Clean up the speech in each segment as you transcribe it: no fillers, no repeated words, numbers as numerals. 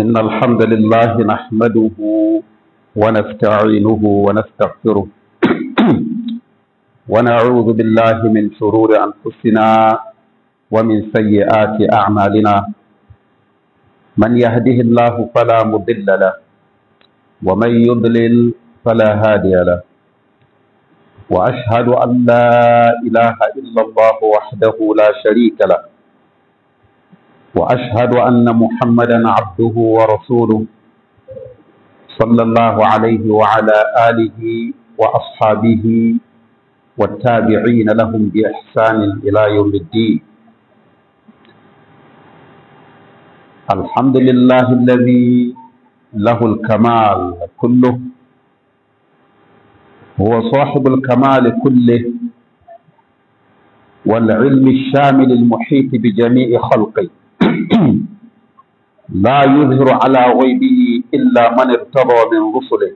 إن الحمد لله نحمده ونستعينه ونستغفره ونعوذ بالله من شرور أنفسنا ومن سيئات أعمالنا من يهده الله فلا مضل له ومن يضلل فلا هادي له وأشهد أن لا إله إلا الله وحده لا شريك له وأشهد أن محمدا عبده ورسوله صلى الله عليه وعلى آله وأصحابه والتابعين لهم بإحسان إلى يوم الدين. الحمد لله الذي له الكمال كله، هو صاحب الكمال كله والعلم الشامل المحيط بجميع خلقه، لا يظهر على غيبه إلا من ارتضى من رسله،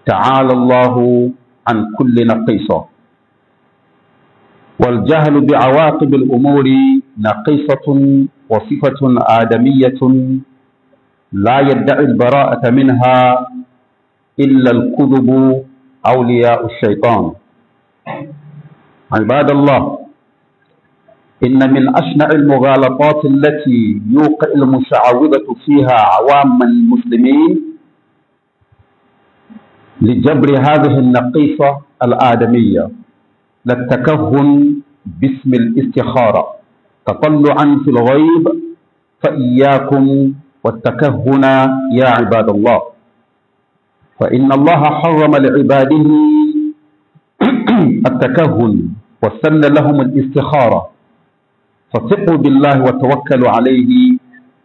تعالى الله عن كل نقيصة. والجهل بعواقب الأمور نقيصة وصفة آدمية لا يدعي البراءة منها إلا الكذب أولياء الشيطان. عباد الله، إن من أشنع المغالطات التي يوقع المشعوذة فيها عوام المسلمين لجبر هذه النقيصة الآدمية للتكهن باسم الاستخارة تطلعا في الغيب، فإياكم والتكهن يا عباد الله، فإن الله حرم لعباده التكهن وسن لهم الاستخارة، فثقوا بالله وتوكلوا عليه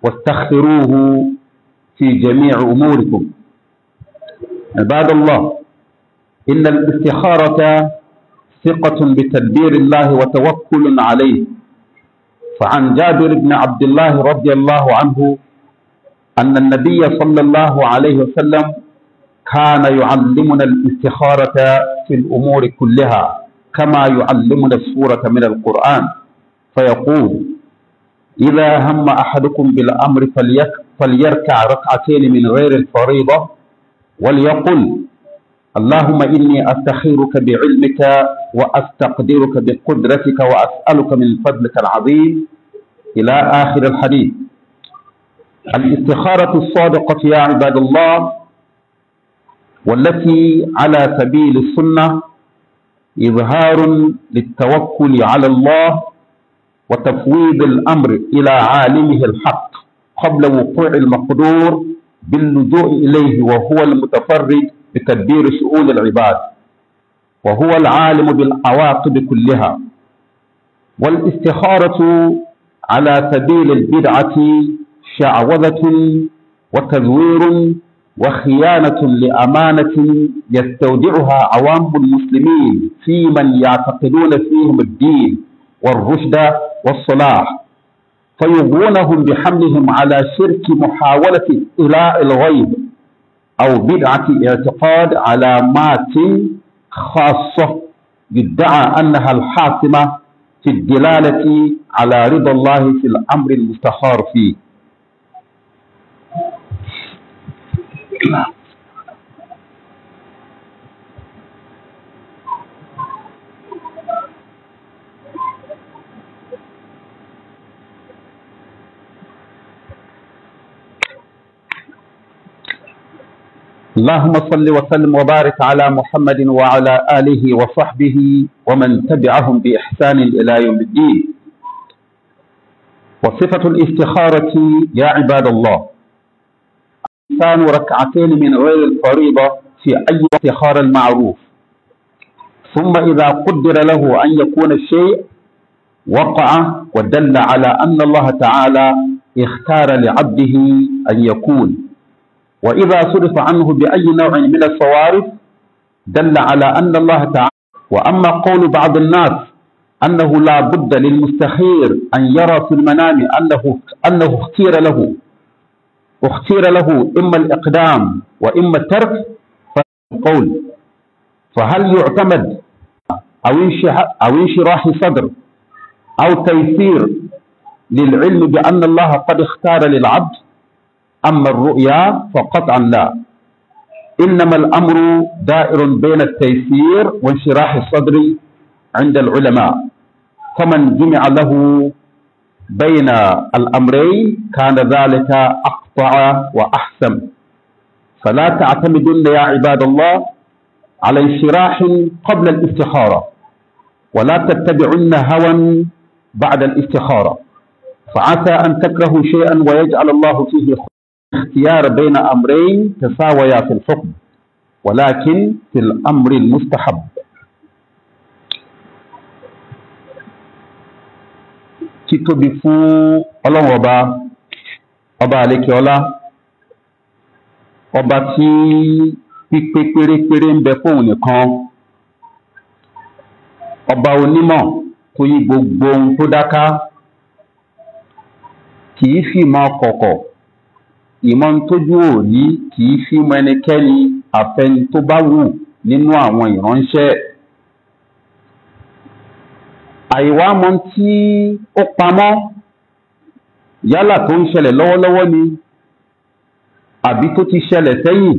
واستخيروه في جميع أموركم. عباد الله، إن الاستخارة ثقة بتدبير الله وتوكل عليه. فعن جابر بن عبد الله رضي الله عنه أن النبي صلى الله عليه وسلم كان يعلمنا الاستخارة في الأمور كلها كما يعلمنا السورة من القرآن، فيقول: إذا هم أحدكم بالأمر فليركع ركعتين من غير الفريضة وليقل اللهم إني أستخيرك بعلمك وأستقدرك بقدرتك وأسألك من فضلك العظيم إلى آخر الحديث. الاستخارة الصادقة يا عباد الله والتي على سبيل السنة إظهار للتوكل على الله وتفويض الأمر إلى عالمه الحق قبل وقوع المقدور باللجوء إليه، وهو المتفرد بتدبير شؤون العباد وهو العالم بالعواقب كلها. والاستخارة على سبيل البدعة شعوذة وتزوير وخيانة لأمانة يستودعها عوام المسلمين في من يعتقدون فيهم الدين والرشد والصلاح، فيغوونهم بحملهم على شرك محاولة إلاء الغيب أو بدعة اعتقاد علامات خاصة يدعى أنها الحاكمة في الدلالة على رضا الله في الأمر المستخار فيه. اللهم صل وسلم وبارك على محمد وعلى آله وصحبه ومن تبعهم بإحسان إلى يوم الدين. وصفة الاستخارة يا عباد الله الإنسان ركعتين من غير الفريضة في أي استخارة المعروف، ثم إذا قدر له أن يكون الشيء وقع ودل على أن الله تعالى اختار لعبده أن يكون، وإذا صرف عنه بأي نوع من الصوارف دل على أن الله تعالى. وأما قول بعض الناس أنه لا بد للمستخير أن يرى في المنام أنه اختير له إما الإقدام وإما الترك، فالقول فهل يعتمد أو انشراح صدر أو تيسير للعلم بأن الله قد اختار للعبد؟ أما الرؤيا فقطعا لا، إنما الأمر دائر بين التيسير وانشراح الصدر عند العلماء، فمن جمع له بين الأمرين كان ذلك أقطع وأحسن. فلا تعتمدن يا عباد الله على انشراح قبل الاستخارة، ولا تتبعن هوى بعد الاستخارة، فعسى أن تكرهوا شيئا ويجعل الله فيه اختيار بين أمرين تساويا في الحكم ولكن في الأمر المستحب. títóbi fún ọlọ́run ọba àlékè ọlá, ọba tí pípé pérépéré ń bẹ fóun nìkan, ọba onímọ̀ tó yí gbogbo ohun tó dáká, kìí fi mọ̀ kọ̀kọ̀ ìmọ̀ tójú òní kìí fi mọ̀ ẹnikẹ́ni àfẹni tó bá wù nínú àwọn ìránṣẹ́. àìwá mọ̀ tí ó pamọ́ yálà tó ń ṣẹlẹ̀ lọ́wọ́lọ́wọ́ ni àbí tó ti ṣẹlẹ̀ sẹ́yìn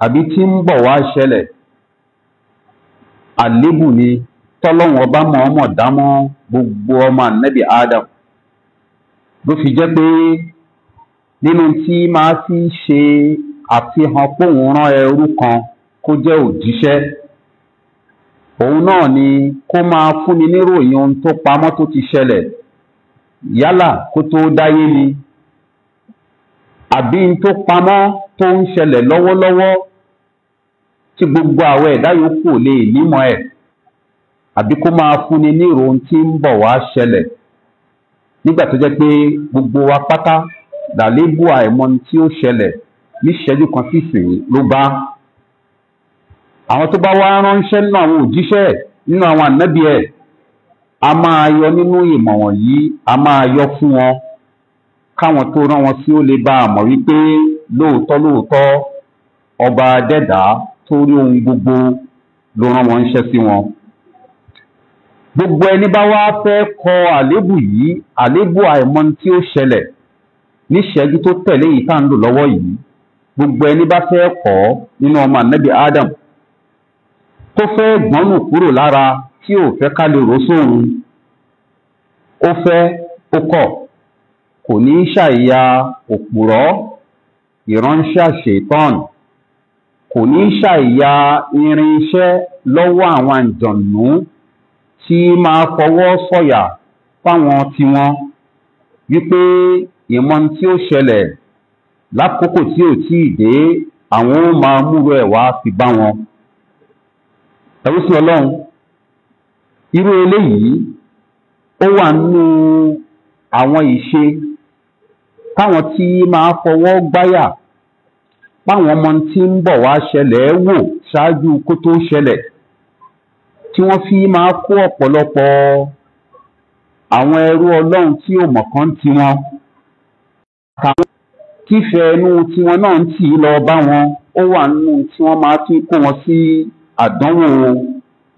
àbí tí ń bọ̀ wá ṣẹlẹ̀, àlébù ni tọ́lọ́run ọba mọ̀ọ́mọ̀ dámọ́ gbogbo ọmọ ànábì Adam, ló fi jẹ́ pé nínú tí máa fi ṣe àfihàn póun rán ẹrú kan kó jẹ́ òjíṣẹ́, òun náà ni kó máa fúnni níròyìn ohun tó pamọ́ tó ti ṣẹlẹ̀ yálà kó tó dáyé ni àbí tó pamọ́ tó ń ṣẹlẹ̀ lọ́wọ́lọ́wọ́ tí gbogbo àwọn ẹ̀dá yòókù lè nímọ̀ ẹ̀, àbí kó máa fúnni nírò ohun tí ń bọ̀ wá ṣẹlẹ̀, nígbà tó jẹ́ pé gbogbo wa pátá dàlébù àìmọ̀ tí ó ṣẹlẹ̀ níṣẹ́jú kan sísìn ló bá. àwọn tó bá wá ránṣẹ́ nínú àwọn òjíṣẹ́ nínú àwọn ànábì ẹ̀, a máa yọ nínú ìmọ̀ wọ̀nyí, a máa yọ fún wọn káwọn tó rán wọn sí ó lè bá a mọ̀ wípé lóòótọ́ ọba dẹ́dàá tó rí ohun gbogbo ló rán wọn ṣẹ́ sí wọn. gbogbo ẹni bá wá fẹ́ kọ àlébù yìí, àlébù àìmọ̀ tí ó ṣẹlẹ̀ ní ìṣẹ́jú tó tẹ̀lé yìí tá ń lò lọ́wọ́ yìí, gbogbo ẹni bá fẹ́ kọ́ nínú ọmọ ànábì Adam tó fẹ́ gbọ́nù kúrò lára tí ò fẹ́ ká lè rò sóhun, ó fẹ́ ó kọ̀, kò ní ṣàìyà òpùrọ́ ìránṣẹ́ àṣetán, kò ní ṣàìyà irinṣẹ́ lọ́wọ́ àwọn àǹjọ̀nú tí máa fọwọ́ sọ̀yà fáwọn tiwọn wípé ìmọ̀ tí ó ṣẹlẹ̀ lákòókò tí ò tí ì dé àwọn ó máa múrò ẹ̀ wá fi bá wọn. ẹ̀rú sí ọlọ́run, irú eléyìí ó wà nínú àwọn ìṣe táwọn tí máa fọwọ́ gbáyà páwọn ọmọ tí ń bọ̀ wá ṣẹlẹ̀ wò ṣáájú kó tó ṣẹlẹ̀, tí wọ́n fi máa kó ọ̀pọ̀lọpọ̀ àwọn ẹrú ọlọ́run tí ò mọ̀kán tí wọn àtàwọn tífẹ́ ẹnu tí wọn náà ń tì í lọ bá wọn, ó wà nínú tí wọ́n máa fi kó wọn sí àdánwò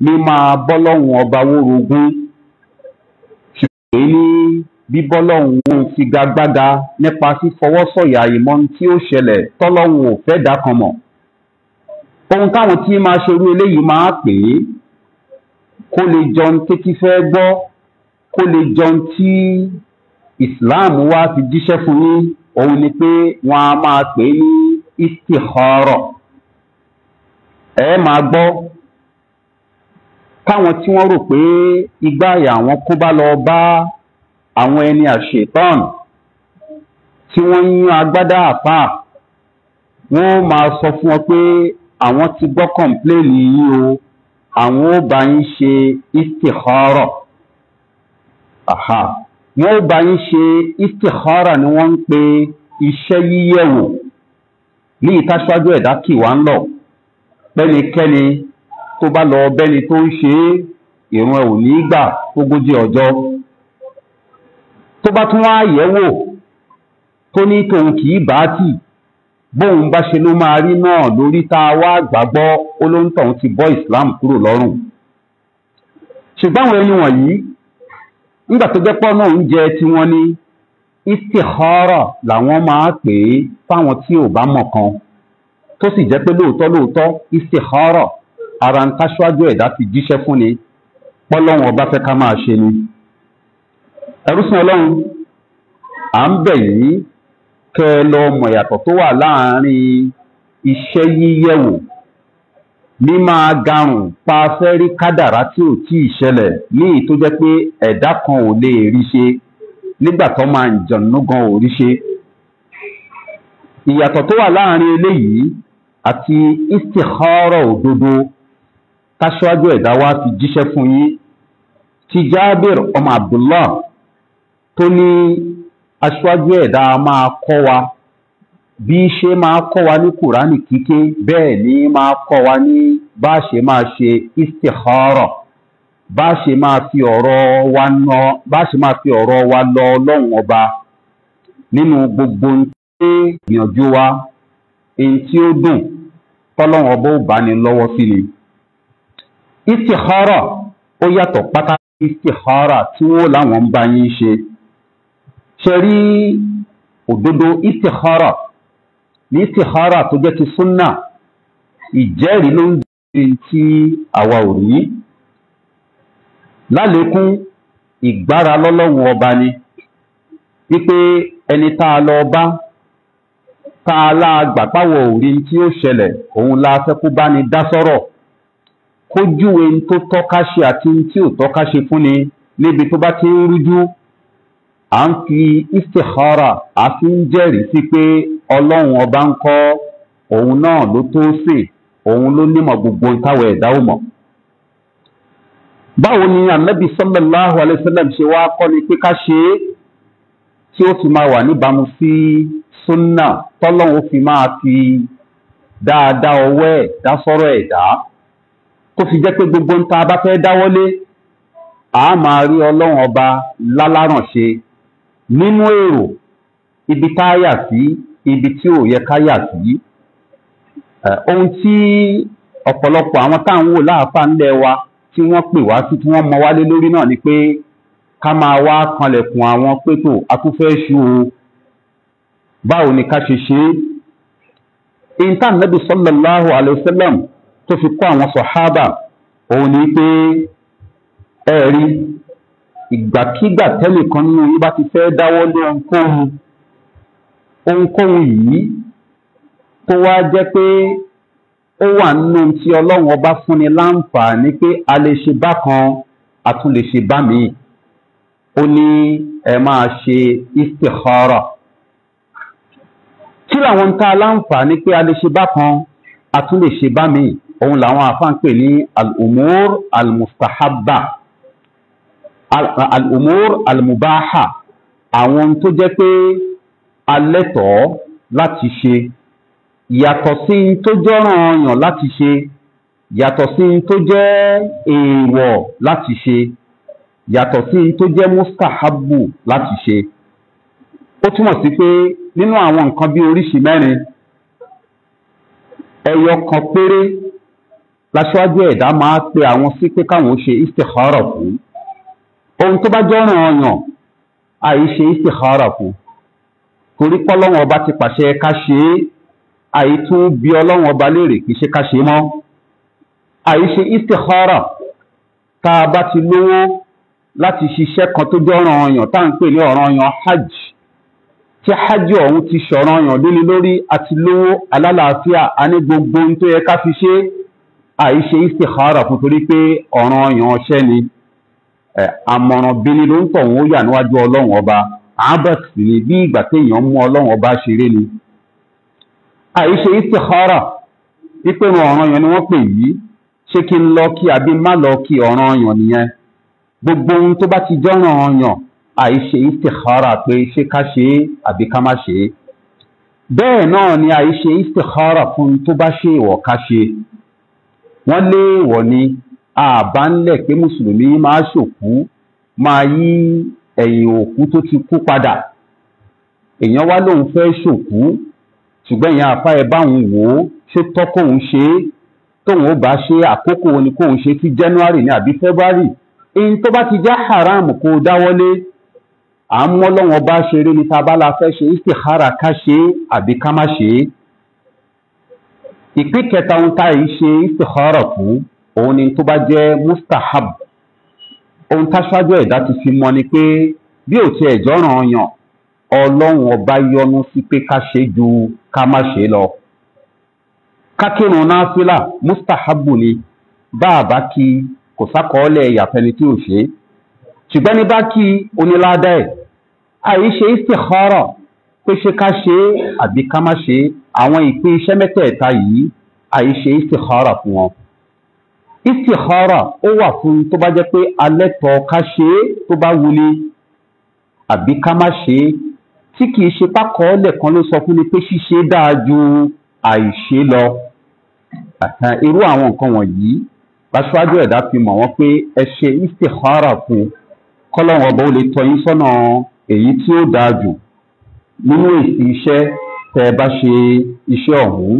mímáa bọ́lọ́hun ọba wórogún, ṣùgbọ́n ní bíbọ́lọ́hun figagbága nípa fífọwọ́sọ̀yà ìmọ̀ tí ó ṣẹlẹ̀ tọ́lọ́hun ò fẹ́ dá kan mọ̀. ohun táwọn tí máa ṣerú eléyìí máa pè é kó lè jọun tétí fẹ́ gbọ́, kó lè jọun tí Islam wá fi jíṣẹ́ fún yín, òun ni pé wọ́n á máa pè é ní istikhara. ẹ máa gbọ́ káwọn tí wọ́n rò pé igbá àyà àwọn kó bá lọ bá àwọn ẹni àṣetán tí wọ́n ń yán agbádá àpá, wọ́n máa sọ fún wọn pé àwọn ti gbọ́ kọ̀ǹpléènì yín o, àwọn ó bá yín ṣe istikhara. wọ́n ó bá yín ṣe istikhara ni wọ́n ń pe iṣẹ́ yíyẹ̀wò ní ìtaṣáájú ẹ̀dá kì wá ń lọ. bẹ́nikẹ́ni tó bá lọ bẹ́ni tó ń ṣe ìrun ẹ̀ ò ní gbà ogójì ọjọ́. tó bá tún wá yẹ̀wò tó ní tòun kì í bá tì, bóun bá ṣe ló máa rí náà lórí tá a wá gbàgbọ́ olóńtọ̀hún ti bọ́ Islam kúrò lọ́rùn. ṣùgbọ́n àwọn ẹni wọ̀nyí nígbà tó jẹ́ pọ́ náà ń jẹ tí wọ́n ní istikhara làwọn máa pè é fáwọn tí ò bá mọ̀ kan, tó sì jẹ́ pé lóòótọ́ istikhara ara ń káṣíwájú ẹ̀dá ti jíṣẹ́ fún ni pọ́lọ́wọ́n ọba fẹ́ ká máa ṣe ni. ẹrúsìn ọlọ́run, à ń bẹ̀ yìí kẹ́ ẹ lọ mọ̀ yàtọ̀ tó wà láàárín iṣẹ́ yíyẹ̀wò ní máa garùn pa fẹ́rí kádàrá tí ò tí ì ṣẹlẹ̀ ní èyí tó jẹ́ pé ẹ̀dá kan ò lè rí ṣe nígbà tó máa ń jọ̀nú gan ò rí ṣe. ìyàtọ̀ tó wà láàárín eléyìí àti istikhara òdodo káṣíwájú ẹ̀dá wa ti jíṣẹ́ fún yín ti Jábìr ọmọ Abdullah tó ní aṣíwájú ẹ̀dá máa kọ́ wa bí ṣe máa kọ́ wa ní Kùránì kíké, bẹ́ẹ̀ ni máa kọ́ wa ní bá ṣe máa ṣe istikhara, bá ṣe máa fi ọ̀rọ̀ wa lọ Ọlọ́run ọba nínú gbogbo tí ìgbìyànjú wa, èyí tí ó dùn tọ́lọ́run ọba ò bá ní lọ́wọ́ sí ni. Istikhara ó yàtọ̀ pátákì istikhara tí wọ́n láwọn ń bá yín ṣe. ṣe rí òdodo istikhara ní istikhara tó jẹ́ ti súnnà, ìjẹ́rìí ló ń jẹ́ tí àwa ò rí. lálékún ìgbára lọ́lọ́run ọba ni wípé ẹni tá a lọ bá tá a láàgbà páwọ̀ òrí tí ó ṣẹlẹ̀ òun la fẹ́ kó bá ní dá sọ́rọ̀, kó júwe tó tọ́ka ṣe àti tí ò tọ́ka ṣe fún ni níbi tó bá ti ń rújú. à ń fi istikhara a fi ń jẹ́rìí sí pé ọlọ́run ọba ń kọ́ òun náà ló tó sè, òun ló nímọ̀ gbogbo táwọn ẹ̀dá ò mọ̀. báwo ni Ànábì sallallahu alaihi wasallam ṣe wá kọ́ ni pé ká ṣe é tí ó fi máa wà níbàámu sí súnnà, tọ́lọ́run ó fi máa fi dáadáa ọwọ́ ẹ̀ dá sọ́rọ̀ ẹ̀dá, tó fi jẹ́ pé gbogbo ń ta bá fẹ́ dáwọ́lé a máa rí ọlọ́run ọba lálárànṣe nínú èrò, ibi tá a yà sí, ibi tí ò yẹ ká yà sí. ohun tí ọ̀pọ̀lọpọ̀ àwọn táwọn wò láàfáà ńlẹ̀ wa tí wọ́n pè wá sí tí wọ́n mọ wálé lórí náà ni pé ká máa wá kanlẹ̀kùn àwọn pétò akúfẹ́ ṣu o báwo ni ká ṣe ṣe é intan nabi sallallahu alayhi wa sallam tó fi kọ́ àwọn sọ̀hábà òun ni pé ẹ̀rí ìgbàkígbà tẹ́lẹ̀ kan nínú yín bá ti fẹ́ dáwọ́ lé ohunkóhun yìí tó wá jẹ́ pé ó wà nínú tí ọlọ́run ọba fúnni láǹfààní pé a lè ṣe bákan a tún lè ṣe bá míì ó ní ẹ máa ṣe istikhara kí làwọn tá a láǹfààní pé a lè ṣe bákan a tún lè ṣe bá míì òun làwọn àfáà ń pè ní al-umur al-mustahabba al-umur al-mubaha àwọn tó jẹ́ pé alẹ́tọ̀ọ́ láti ṣe yàtọ̀ sí tó jọ́ràn ọyàn láti ṣe yàtọ̀ sí tó jẹ́ èèwọ̀ láti ṣe yàtọ̀ sí tó jẹ́ mustahabbu láti ṣe ó túmọ̀ sí pé nínú àwọn nǹkan bí oríṣi mẹ́rin ẹyọ kan péré láṣáájú ẹ̀dá máa pe àwọn sí pé káwọn ṣe istikhara fún ohun tó bá jọ́ràn ọyàn àìṣe istikhara fún torí pọ́lọ́wọ́n ọba ti pàṣẹ ká ṣe é àìtún bí ọlọ́wọ́n ọba léèrè kìí ṣe ká ṣe mọ́ àìṣe istikhara tá a bá ti lówó láti ṣiṣẹ́ kan tó jọ́ràn ọyàn tá à ń pè ní ọ̀ràn ọyàn hajj tí hajj ọ̀hún ti ṣọ̀ràn ọyàn lórí lórí àti lówó alálàáfíà a ní gbogbo ohun tó yẹ ká fi ṣe àìṣe istikhara fún torí pé ọ̀ràn ọyàn ọṣẹ́ ni àmọ̀ràn bíní ló ń tọ̀hún ó yà níwájú ọlọ́run ọba abex ni bí ìgbà téèyàn mú ọlọ́run ọba ṣeré ni àìṣe istikhara wípé ọ̀ràn ọyàn ni wọ́n pè yìí ṣé kí n lọ kí àbí má lọ kí ọ̀ràn ọyàn nìyẹn gbogbo ohun tó bá ti jọ́ràn ọyàn àìṣe istikhara pé ṣé ká ṣe é àbí ká má ṣe é bẹ́ẹ̀ náà ni àìṣe istikhara fún tó bá ṣe ìwọ̀ ká ṣe wọ́n lé ìwọ̀ ni àbá ńlẹ̀ pé mùsùlùmí máa ṣòkú máa yí ẹ̀yìn òkú tó ti kú padà èèyàn wá lóun fẹ́ ṣòkú ṣùgbọ́n èèyàn àfá ẹ báwọn wò ó ṣé tọ́kóun ṣe é tóun ó bá ṣe àkókò ni kóun ṣe tí January ní àbí February èyí tó bá ti já haram kó dáwọ́lé à ń mọ́ lọ́wọ́ bá ṣeré ní tabala fẹ́ ṣe istikhara ká ṣe àbí ká má ṣe é ìpín kẹta ohun tá yìí ṣe istikhara fún òun ni tó bá jẹ́ mustahab ohun táṣáájú ẹ̀dá ti fi mọ̀ ni pé bí ò tiẹ̀ jọ́ràn ọyàn ọlọ́run ọba yọ́nú sí pé ká ṣe ju ká má ṣe lọ kákírun náfìlà mustahabu ni bá a bá kí kò sákọọ́lẹ̀ ìyàfẹ́ni tí ò ṣe ṣùgbọ́n ní bá kí oníládá ẹ̀ àìṣe istikhara pé ṣe ká ṣe àbí ká má ṣe àwọn ìpín iṣẹ́ mẹ́tẹ̀ẹ̀ta yìí àìṣe istikhara fún wọn istikhara ó wà fún tó bá jẹ́ pé alẹ́tọ̀ ká ṣe tó bá wuli àbí ká má ṣe tí kìí ṣe pákọọ́lẹ̀ kan ló sọ fún ni pé ṣíṣe dáa ju àìṣe lọ irú àwọn nǹkan wọ̀nyí aṣáájú ẹ̀dá fi mọ̀ wọ́n pé ẹ ṣe istikhara fún kọ́lọ́wọ́n ọba ó lè tọ́ yín sọ́nà èyí tí ó dáa jù nínú èsì iṣẹ́ tẹ́ ẹ bá ṣe iṣẹ́ ọ̀hún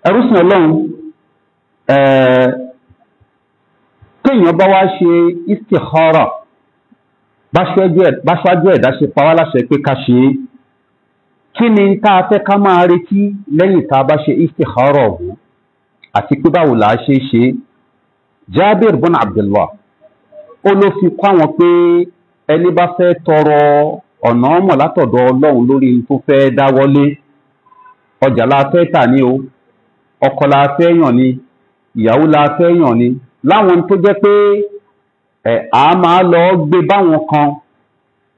ẹrúsìn ọlọ́run téèyàn bá wá ṣe istikhara báṣáájú ẹ̀dá ṣe pa wá láṣẹ pé ká ṣe é kí ni tá a fẹ́ ká máa retí lẹ́yìn tá a bá ṣe istikhara ọ̀hún àti pé báwo là á ṣe é ṣe Jabir bin Abdullah ó ló fi kọ́ àwọn pé ẹni bá fẹ́ tọrọ ọ̀nà ọmọ látọ̀dọ̀ ọlọ́run lórí tó fẹ́ dáwọ́lé ọjà la fẹ́ tà ní o ọkọ la fẹ́ yàn ni ìyàwó la fẹ́ yàn ni láwọn tó jẹ́ pé a máa lọ gbé báwọn kan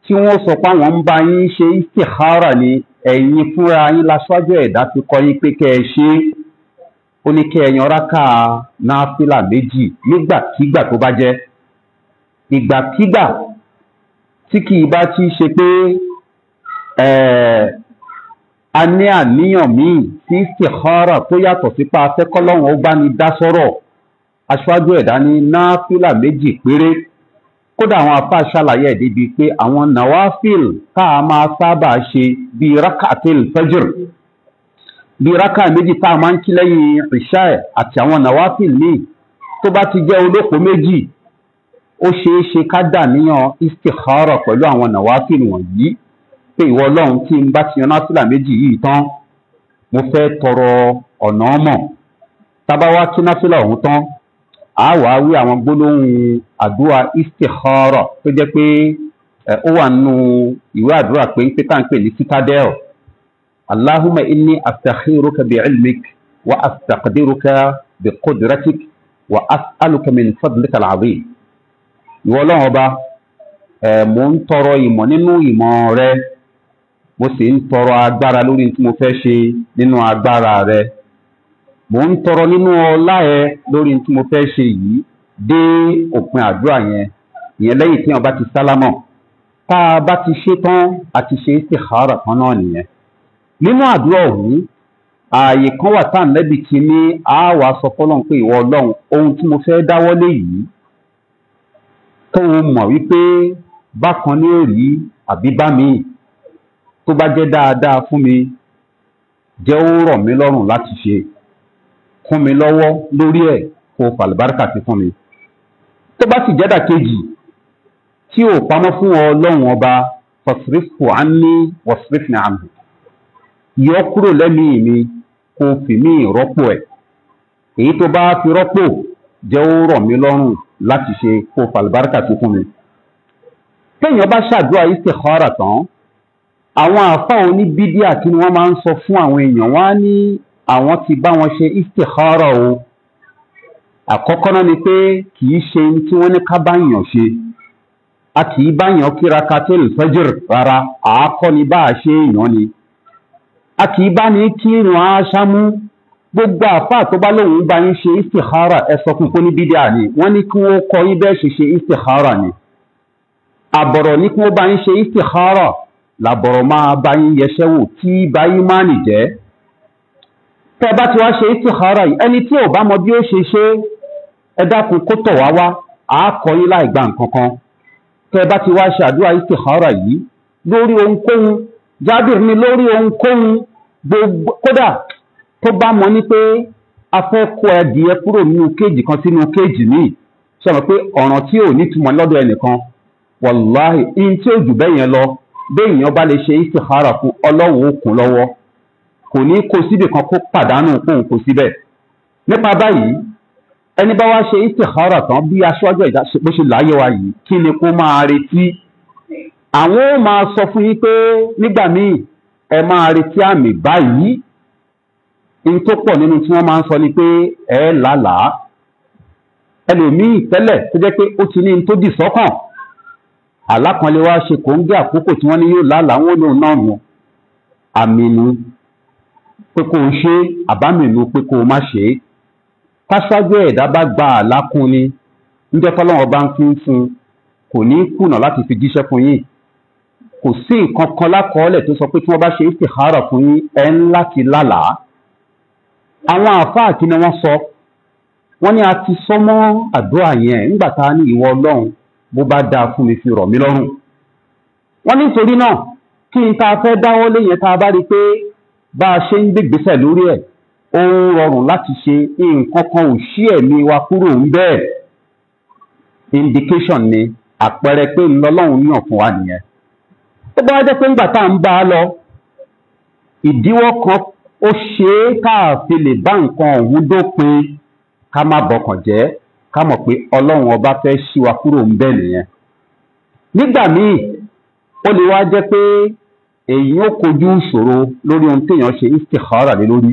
tí wọ́n sọ pé àwọn ń bá yín ṣe istikhara ni ẹ̀yin fúnra yín láṣáájú ẹ̀dá fi kọ́ yín pé kẹ́ ẹ ṣe ó ní kẹ́ ẹ yan rákà náfìlà méjì nígbàkígbà tó bá jẹ́ ìgbàkígbà tí kìí bá ti ṣe pé a ní àníyàn míì sí istikhara tó yàtọ̀ sípa afẹ́kọ́lọ́hún ó bá ní dá sọ́rọ̀ aṣáájú ẹ̀dá ní náfìlà méjì péré kódà àwọn afá ṣàlàyé ẹ̀ débi pé àwọn nawafil tá a máa sábà ṣe bíi rakatil fajr bíi raka méjì tá a máa ń kí lẹ́yìn ìṣá àti àwọn nawafil míì tó bá ti jẹ́ olóko méjì ó ṣeé ṣe ká dàníyàn istikhara pẹ̀lú àwọn nàwáfìlì wọ̀nyí pé ìwọ ọlọ́run tí n bá ti yan náfìlà méjì yìí tán mo fẹ́ tọrọ ọ̀nà ọmọ tábá wá kí náfìlà ọ̀hún tán a wàá wí àwọn gbólóhùn àdúrà istikhara tó jẹ́ pé ó wà nínú ìwé àdúrà pé ń pé tá à ń pè ní citadel. Allahumma inni astakhiruka bi ilmik wa astaqdiruka bi qudratik wa as'aluka min fadlika al-azim. Ìwọ ọlọ́run ọba mo ń tọrọ ìmọ̀ nínú ìmọ̀ rẹ mo sì ń tọrọ agbára lórí tí mo fẹ́ ṣe nínú agbára rẹ mo ń tọrọ nínú ọlá ẹ lórí tí mo fẹ́ ṣe yìí dé òpin àdúrà yẹn ìyẹn lẹ́yìn tí wọ́n bá ti sálámọ̀ tá a bá ti ṣe tán àti ṣe istikhara kan náà nìyẹn. Nínú àdúrà ọ̀hún ààyè kan wà tá Ànábì ti ní àwa sọ fọ́lọ́run pé ìwọ ọlọ́run ohun tí mo fẹ́ dáwọ́lé yìí tó mọ̀ wípé bákan ní òrí àbí bá mi tó bá jẹ́ dáadáa fún mi jẹ́ ó rọ̀ mí lọ́rùn láti ṣe fún mi lọ́wọ́ lórí ẹ̀ kó fàlùbáríkà sí fún mi. Tó bá sì jẹ́dà kejì tí ò pamọ́ fún ọlọ́run ọba fasrifu anni wasrifni anhu yọ kúrò lẹ́mìí mi kó fi mí rọ́pò ẹ̀ èyí tó bá fi rọ́pò jẹ́ ó rọ̀ mí lọ́rùn láti ṣe kó fàlùbáríkà sí fún mi. Téèyàn bá ṣàdúrà istikhara tán àwọn àfá oníbídíà kí ni wọ́n máa ń sọ fún àwọn èèyàn wá ní àwọn ti bá wọn ṣe istikhara o. Àkọ́kọ́ náà ni pé kìí ṣe tí wọ́n ní ká báyàn ṣe a kìí báyàn kí rakatul fajr rárá àákọ́ ni bá a ṣe èèyàn ni a kìí bá ní kí ìrun aṣámú gbogbo àfá tó bá lóun bá yín ṣe istikhara ẹ sọ fún kó ní bídíà ni wọ́n ní kí wọ́n kọ́ yín bẹ́ẹ̀ ṣe istikhara ni àbọ̀rọ̀ ní kí wọ́n bá yín ṣe istikhara làbọ̀rọ̀ máa bá yín yẹṣẹ́ wò tí bá yín máa nì jẹ́. Tẹ́ bá ti wá ṣe istikhara yìí ẹni tí ò bá mọ bí ó ṣe ṣe ẹ dákun kó tọ̀ wá wá àákọ́ yín láì gba nǹkan kan. Tẹ́ bá ti wá ṣe àdúrà istikhara yìí lórí ohunkóhun Jábìr ní lórí ohunkóhun gbogbo kódà tó bá mọ ní pé a fẹ́ kó ẹdìyẹ kúrò nínú kéèjì kan sínú kéèjì míì sọ̀rọ̀ pé ọ̀ràn tí ò ní túmọ̀ lọ́dọ̀ ẹnìkan wàláhì in tí ó jù bẹ́yẹn lọ béèyàn bá lè ṣe istikhara fún ọlọ́run òkun lọ́wọ́ kò ní kó síbì kan kó pàdánù fóun kó síbẹ̀. Nípa báyìí ẹni bá wá ṣe istikhara tán bí aṣáájú ẹ̀dá bó ṣe láyé wa yìí kí ni kó máa retí. Àwọn ó máa sọ fún yín pé nígbà míì ẹ máa retí àmì báyìí in tó pọ̀ nínú tí wọ́n máa ń sọ ni pé ẹ lálàá ẹlòmíì tẹ́lẹ̀ tó jẹ́ pé ó ti ní in tó dì sọ́kàn alákanlé wá ṣe kò ń gé àkókò tí wọ́n ní yóò lálàá wọn lòun náà nù àmìnú pé kò ń ṣe àbámìnú pé kò má ṣe é káṣáájú ẹ̀dá bá gba àlákún ni níjẹ́ tọ́lọ́wọ́ bá ń fi ń fún kò ní kùnà láti fi jíṣẹ́ fún yín kò sí nǹkan kan lákọọ́lẹ̀ tó sọ pé tí wọ́n bá ṣe istikhara fún yín ẹ ń láti lálàá. Àwọn àfáà kí ni wọ́n sọ wọ́n ní a ti sọ mọ́ àdúrà yẹn nígbà tá a ní ìwọ ọlọ́run bó bá dáa fún mi fi rọ̀ mí lọ́rùn. Wọ́n nítorí náà kí n ta fẹ́ dáwọ́ lé yẹn tá a bá rí pé bá a ṣe ń gbégbésẹ̀ lórí ẹ̀ ó ń rọrùn láti ṣe nǹkan kan ò ṣí ẹ̀mí wa kúrò ń bẹ́ẹ̀ indication ni àpẹẹrẹ pé ńlọ́lọ́run yàn fún wa nìyẹn. Tó bá jẹ́ pé ńgbà tá à ń bá a lọ ìdíwọ́ kan ó ṣe é káàfi lè bá nǹkan ọ̀hún dópin ká má bọkàn jẹ́ ká mọ̀ pé ọlọ́run ọba fẹ́ ṣí wa kúrò ń bẹ́ẹ̀ nìyẹn. Nígbà míì ó lè wá jẹ́ pé èyí ó kojú ìṣòro lórí ohun téèyàn ṣe istikhara lé lórí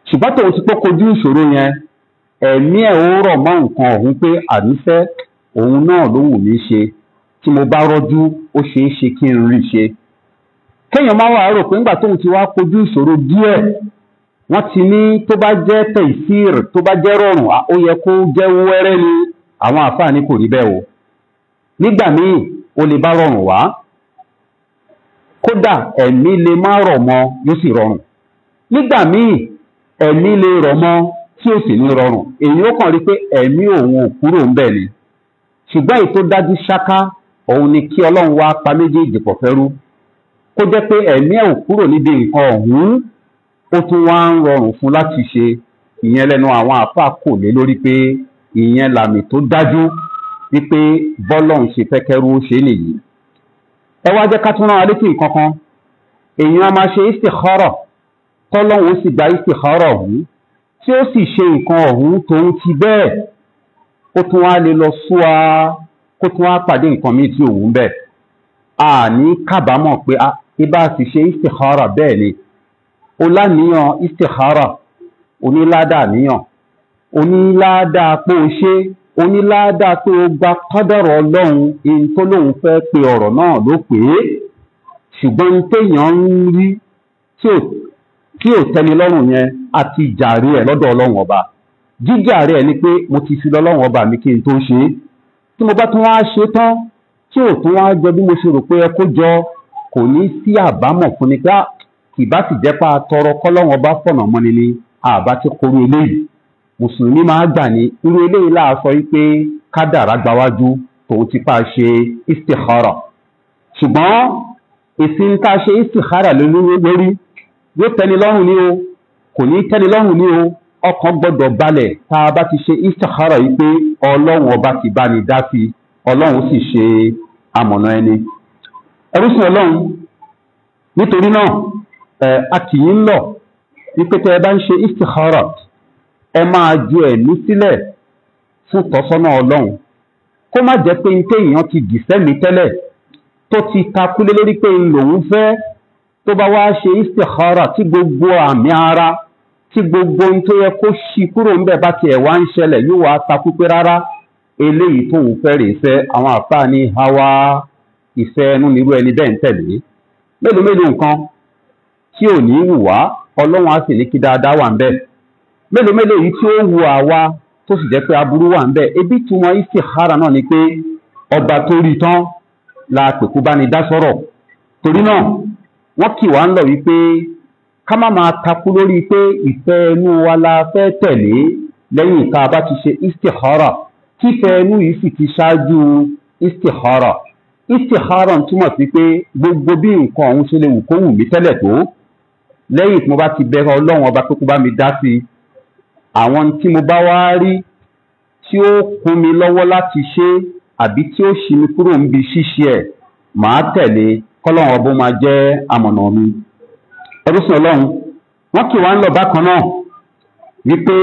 ṣùgbọ́n tòun ti pọ́ kojú ìṣòro yẹn ẹ̀mí ẹ̀ ó rọ̀ mọ́ nǹkan ọ̀hún pé ànífẹ́ òun náà ló wù mí ṣe tí mo bá rọ́jú ó ṣeé ṣe kí n rí ṣe. Kéèyàn máa wà rò pé nígbà tóun ti wá kojú ìṣòro díẹ̀ wọ́n ti ní tó bá jẹ́ tẹ̀síìr tó bá jẹ́ rọrùn ó yẹ kó jẹ́ wẹ́rẹ́ ni àwọn àfáà ní kò rí bẹ́ẹ̀ o. Nígbà míì ó lè bá rọrùn wá kódà ẹ̀mí lè má rọ̀ mọ́ yóò sì rọrùn. Nígbà míì ẹ̀mí lè rọ̀ mọ́ tí ó sì ní rọrùn èyí ó kàn rí pé ẹ̀mí òun ò kúrò ń bẹ̀ ni. Ṣùgbọ́n èyí tó dájú ṣáká òun ni kí ọlọ́run wá pa méjèèjì pọ̀ fẹ́rú kó jẹ́ pé ẹ̀mí ẹ̀ ò kúrò níbi nǹkan ọ̀hún ó tún wá ń rọrùn fún láti ṣe ìyẹn lẹ́nu àwọn àfà kò lé lórí pé ìyẹn làmì tó dájú wípé bọ́lọ́hun ṣe fẹ́ kẹ́rú ṣe nìyí. ẹ wá jẹ́ ká tún rán wa létí nǹkan kan, èèyàn a máa ṣe istikhara tọ́lọ́hun ó sì gba istikhara ọ̀hún tí ó sì ṣe nǹkan ọ̀hún tóun ti bẹ́ẹ̀ ó tún wá lè lọ súwa kó tún wá pàdé nǹkan míì tí òun bẹ́ẹ̀ a ní kábàámọ̀ pé ibà sì ṣe istikhara bẹ́ẹ̀ ni ó láníyàn istikhara oníládàá níyàn oníládàá pé ó ṣe oníládàá pé ó gba kádàrá ọlọ́run in tó lóun fẹ́ pe ọ̀rọ̀ náà ló pè é ṣùgbọ́n téèyàn ń rí tí ò tẹ́ni lọ́rùn yẹn àti jàre ẹ̀ lọ́dọ̀ ọlọ́run ọba jíjàre ẹ̀ ni pé mo ti fi lọ́lọ́run ọba mi kí n tó ṣe é tí mo bá tún wá ṣe tán tí ò tún wá jọ bí mo ṣe rò pé ẹ kó jọ kò ní sí àbámọ̀ fún ni pé kì bá sì jẹ́ pa tọrọ kọ́lọ́run ọba fọ̀nà mọ́ni ni àbá ti korú eléyìí mùsùlùmí máa gbà ní irú eléyìí láà sọ wípé kádàrá gbáwájú tòun ti pa ṣe istikhara ṣùgbọ́n èsì ń ta ṣe istikhara lórí yóò tẹ́ni lọ́rùn ní o kò ní tẹ́ni lọ́rùn ní o ọkàn gbọ́dọ̀ balẹ̀ tá a bá ti ṣe istikhara yìí pé ọlọ́run ọba ti bá ní dá sí ọlọ́run sì ṣe amọ̀nà ẹni ẹrúsìn ọlọ́run nítorí náà a kì í ń lọ wípé tẹ́ ẹ bá ń ṣe istikhara ẹ máa ju ẹ̀mí sílẹ̀ fún tọ́sọ́nà ọlọ́run kó má jẹ́ pé ní téèyàn ti dì sẹ́mi tẹ́lẹ̀ tó ti takúlé lórí pé ń lòun fẹ́ tó bá wá ṣe istikhara tí gbogbo àmì ara tí gbogbo ohun tó yẹ kó ṣí kúrò ń bẹ̀ bá tiẹ̀ wá ń ṣẹlẹ̀ yóò wá takú pé rárá eléyìí tóun fẹ́ rèé fẹ́ àwọn àfáà ní hawa ìfẹ́ ẹnu nírú ẹni bẹ́ẹ̀ ń tẹ̀lé mélòó mélòó nǹkan tí ò ní wù wá ọlọ́run á sì ní kí dáadáa wà ń bẹ̀ mélòó mélòó yìí tí ó wù àwa tó sì jẹ́ pé aburú wà ń bẹ̀ ebi túmọ̀ istikhara náà ni pé ọba tó rí tán la pèkú bá ní dá sọ̀rọ̀ torí náà wọ́n kì wá ń lọ wípé ká má máa takú lórí pé ìfẹ́ ẹnu wa la fẹ́ tẹ̀lé lẹ́yìn tá a bá ti ṣe istikhara kífẹ́ ẹnu yìí sì ti ṣáájú istikhara istikhara ń túmọ̀ sí pé gbogbo bí nǹkan ọ̀hún ṣe lè wù kó wù mí tẹ́lẹ̀ tó lẹ́yìn tí mo bá ti bẹ̀rẹ̀ ọlọ́run ọba pé kó bá mi dá sí àwọn tí mo bá wá rí tí ó kún mi lọ́wọ́ láti ṣe àbí tí ó ṣí mi kúrò níbi ṣíṣe ẹ̀ màá tẹ̀lé kọ́lọ́run ọba máa jẹ́ amọ̀nà mi ẹrúsìn ọlọ́run wọ́n kì wá ń lọ bákan náà wípé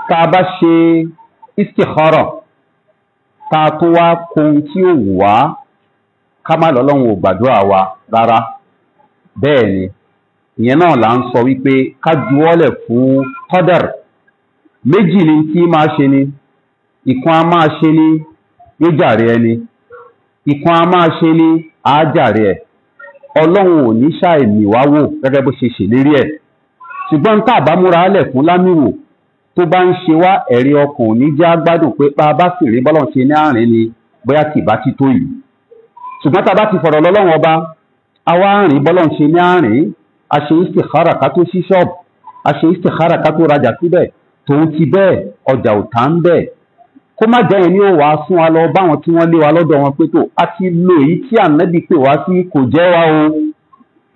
tá a bá ṣe istikhara tá a tó wá kóhun tí ó wù wá ká má lọ́lọ́run ò gbàdúrà wa rárá bẹ́ẹ̀ ni ìyẹn náà là ń sọ wípé ká juwọ́lẹ̀ fún qadar méjì ni tí máa ṣe ni ìkan a máa ṣe ni yóò jàre ẹni ìkan a máa ṣe ni àá jàre ẹ̀ ọlọ́run ò ní ṣàìmì wá wò gẹ́gẹ́ bó ṣe ṣèlérí ẹ̀ ṣùgbọ́n tá a bá múra lẹ̀ fún lámìwò tó bá ń ṣe wá ẹ̀rí ọkàn ò ní jẹ́ agbádùn pé bá a bá sì rí bọ́lọ̀ ṣe ní àárín ni bóyá kì bá ti tó yìí ṣùgbọ́n tá a bá ti fọ̀rọ̀ lọ́lọ́run ọba àwa àárín bọ́lọ̀ ṣe ní àárín a ṣe istikhara ká tó ṣí ṣọ́ọ̀bù a ṣe istikhara ká tó rajà síbẹ̀ tòun ti bẹ́ẹ̀ ọjà ò tà ń bẹ́ẹ̀ kó má jẹ́ yẹn ní ó wàá fún wa lọ báwọn tí wọ́n lé wa lọ́dọ̀ wọn pé tó a ti lo èyí tí ànábì pè wá sí kò jẹ́ wa o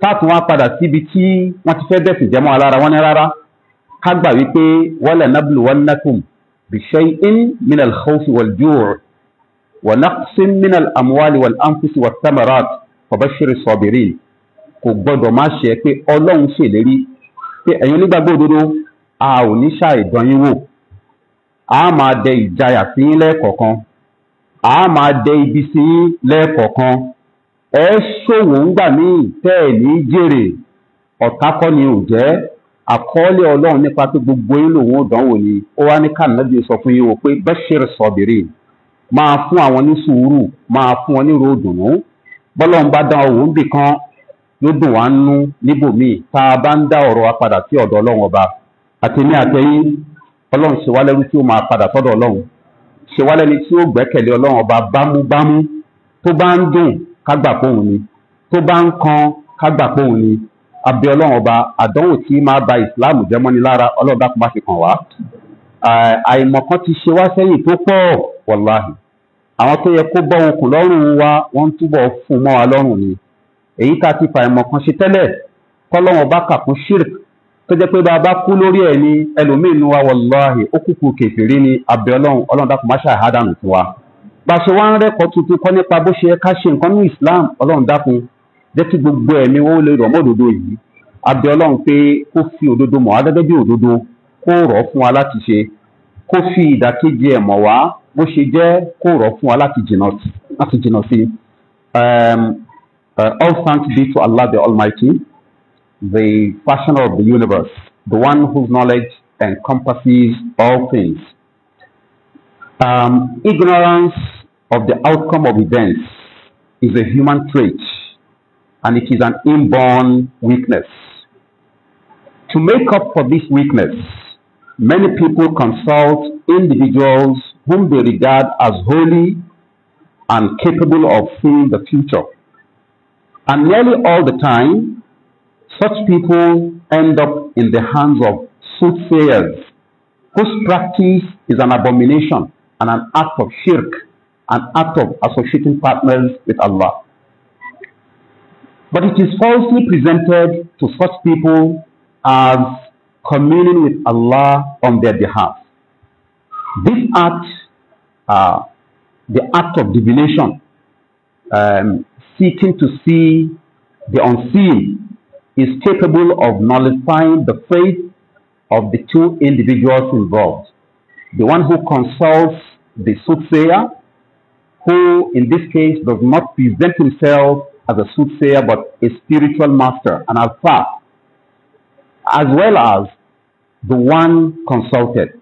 táàtún wá padà síbi tí wọ́n ti fẹ́ bẹ̀sìn jẹ́mọ́ alára wọn ní rárá ká gbà wípé wala nabluwannakum bishay'in minal khawfi wal ju' wa naqsin minal amwali wal anfusi wat thamarat fabashshiri sabirin kò gbọ́dọ̀ má ṣe pé ọlọ́run ṣèlérí pé ẹ̀yin onígbàgbọ́ òdodo a ò ní ṣàìdán yín wò a máa dẹ ìjayà sí yín lẹ́ẹ̀kọ̀ọ̀kan a máa dẹ ibi sí yín lẹ́ẹ̀kọ̀ọ̀kan ẹ ṣòwò ńgbà míì tẹ́ ẹ̀ ní jèrè ọ̀tá kọ́ ni ò jẹ́ àkọọ́lẹ̀ ọlọ́run nípa pé gbogbo yín lòun ò dánwò ni ó wá ní kànáàbí sọ fún yín wò pé bashir sabirin máa fún àwọn ní sùúrù máa fún wọn ní ròdùnú bọ́lọ́run bá dán owó níbì kan ló dùn wá ń nú níbòmíì tá a bá ń dá ọ̀rọ̀ wa padà sí ọ̀dọ̀ ọlọ́run ọba àtẹ̀mí àtẹ̀yìn ọlọ́run ṣe wá lẹ́rú tí ó máa padà sọ́dọ̀ ọlọ́run ṣe wá lẹ́ni tí ó gbẹ́kẹ̀lé ọlọ́run ọba bámúbámú tó bá ń dùn ká gbà póhùn ni tó bá ń kan ká gbà póhùn ni abẹ́ ọlọ́run ọba àdánwò tí máa ba ìsìláàmù jẹ́ mọ́ni lára ọlọ́run dákun má fi kàn wá àìmọ̀kan ti ṣe wá sẹ́yìn tó pọ̀ wàláhì àwọn tó yẹ kó bọ́ okùn lọ́rùn wa wọ́n túbọ̀ fún mọ́ wa lọ́rùn ni èyí tá a ti fa àìmọ̀kan ṣe tẹ́lẹ̀ kọ́lọ́run ọba kà fún shirk tó jẹ́ pé bàbá kú lórí ẹ̀ ní ẹlòmíín nu wa wàláhì ó kúkú kèfèrí ní abẹ́ ọlọ́run dákun má ṣàhádànù fún wa. bá a ṣe wá ń rẹ́kọ̀ọ́ tuntun kọ́ nípa bó ṣe ká ṣe nǹkan ní Islam, ọlọ́run dákun jẹ́ kí gbogbo ẹ̀mí ó lè rọ̀ mọ́ òdodo yìí. abẹ́ ọlọ́run pé kó fi òdodo mọ̀ wá gẹ́gẹ́ bí òdodo, kó rọ̀ fún wa láti ṣe, kó fi ìdàkejì ẹ̀ mọ̀ wá bó ṣe jẹ́, kó rọ̀ fún wa láti jìnnà sí. All thanks be to Allah the Almighty, the fashioner of the universe, the one whose knowledge encompasses all things. Ignorance of the outcome of events is a human trait, and it is an inborn weakness. To make up for this weakness, many people consult individuals whom they regard as holy and capable of seeing the future. And nearly all the time, such people end up in the hands of soothsayers, whose practice is an abomination and an act of shirk, an act of associating partners with Allah. But it is falsely presented to such people as communing with Allah on their behalf. This act, the act of divination, seeking to see the unseen, is capable of nullifying the faith of the two individuals involved. The one who consults the soothsayer, who in this case does not present himself as a soothsayer but a spiritual master, an alpha, as well as the one consulted.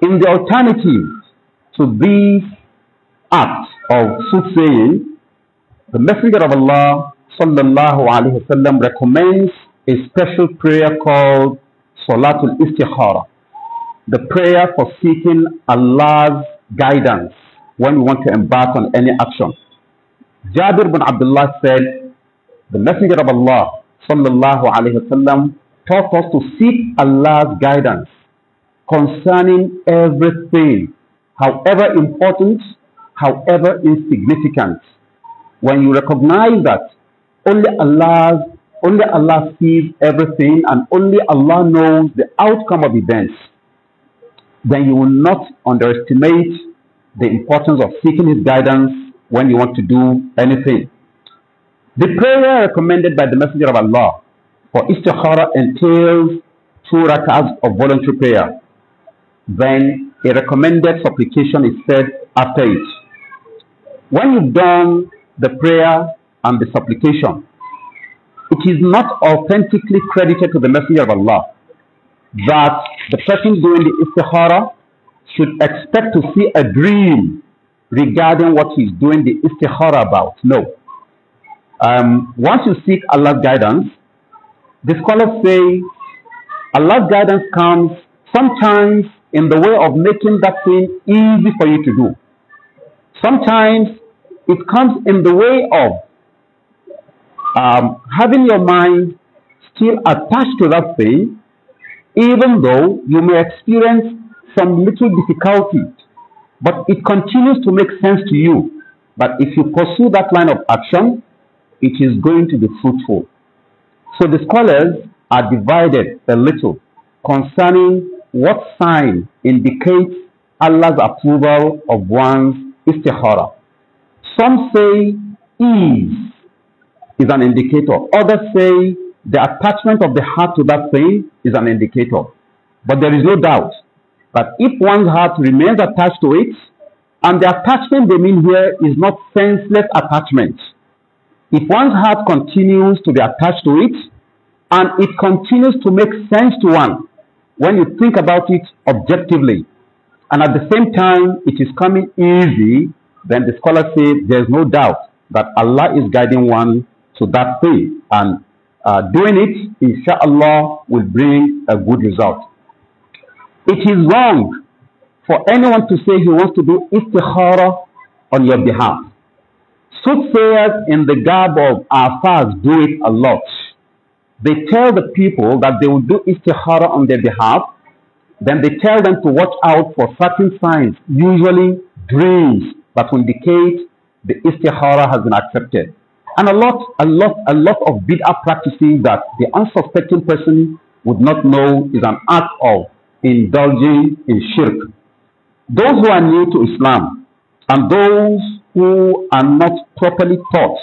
In the alternative to these acts of soothsaying, the Messenger of Allah sallallahu alaihi wasallam recommends a special prayer called Salatul Istikhara, the prayer for seeking Allah's guidance when we want to embark on any action. Jabir bin Abdullah said, the Messenger of Allah sallallahu alaihi wasallam taught us to seek Allah's guidance concerning everything, however important, however insignificant. When you recognize that only Allah sees everything and only Allah knows the outcome of events, then you will not underestimate the importance of seeking His guidance when you want to do anything. The prayer recommended by the Messenger of Allah for istikhara entails 2 rak'ahs of voluntary prayer. Then a recommended supplication is said after it. When you've done the prayer and the supplication, it is not authentically credited to the Messenger of Allah that the person doing the istikhara should expect to see a dream regarding what he's doing the istikhara about. No. Once you seek Allah's guidance, the scholars say Allah's guidance comes sometimes in the way of making that thing easy for you to do. Sometimes it comes in the way of having your mind still attached to that thing, even though you may experience some little difficulty, but it continues to make sense to you. But if you pursue that line of action, it is going to be fruitful. So the scholars are divided a little concerning what sign indicates Allah's approval of one's istikhara. Some say ease is an indicator. Others say the attachment of the heart to that thing is an indicator. But there is no doubt that if one's heart remains attached to it, and the attachment they mean here is not senseless attachment. If one's heart continues to be attached to it, and it continues to make sense to one when you think about it objectively, and at the same time it is coming easy, then the scholars say there is no doubt that Allah is guiding one to that thing, and doing it, inshallah, will bring a good result. It is wrong for anyone to say he wants to do istikhara on your behalf. Soothsayers in the garb of Afars do it a lot. They tell the people that they will do istikhara on their behalf. Then they tell them to watch out for certain signs, usually dreams, that will indicate the istikhara has been accepted. And a lot of bid'ah practices that the unsuspecting person would not know is an act of indulging in shirk. Those who are new to Islam and those who are not properly taught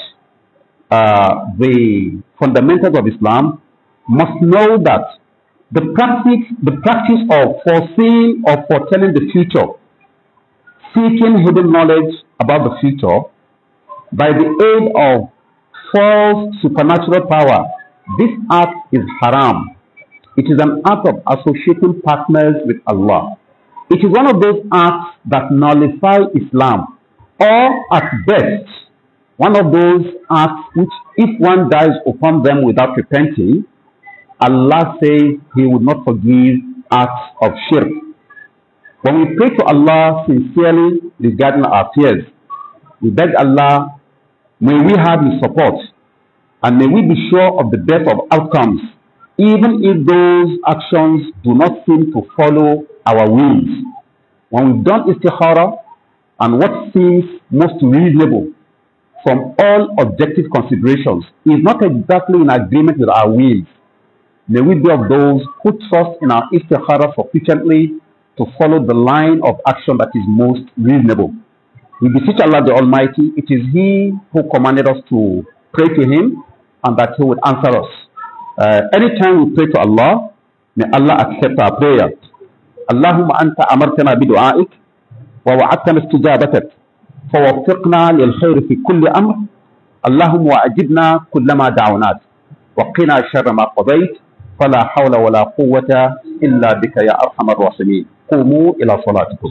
the fundamentals of Islam must know that the practice of foreseeing or foretelling the future, seeking hidden knowledge about the future by the aid of false supernatural power, this act is haram. It is an act of associating partners with Allah. It is one of those acts that nullify Islam, or at best, one of those acts which, if one dies upon them without repenting, Allah says He would not forgive acts of shirk. When we pray to Allah sincerely regarding our fears, we beg Allah, may we have His support, and may we be sure of the best of outcomes, even if those actions do not seem to follow our wills. When we've done istikhara, and what seems most reasonable from all objective considerations is not exactly in agreement with our wills, may we be of those who trust in our istikhara sufficiently to follow the line of action that is most reasonable. We beseech Allah the Almighty, it is He who commanded us to pray to Him and that He would answer us. Anytime we pray to Allah, may Allah accept our prayer. Allahumma anta amartana bidu'aik wa wa'adtana istijabatak فوفقنا للخير في كل أمر اللهم وأجبنا كلما دعوناك وقنا شر ما قضيت فلا حول ولا قوة إلا بك يا أرحم الراحمين قوموا إلى صلاتكم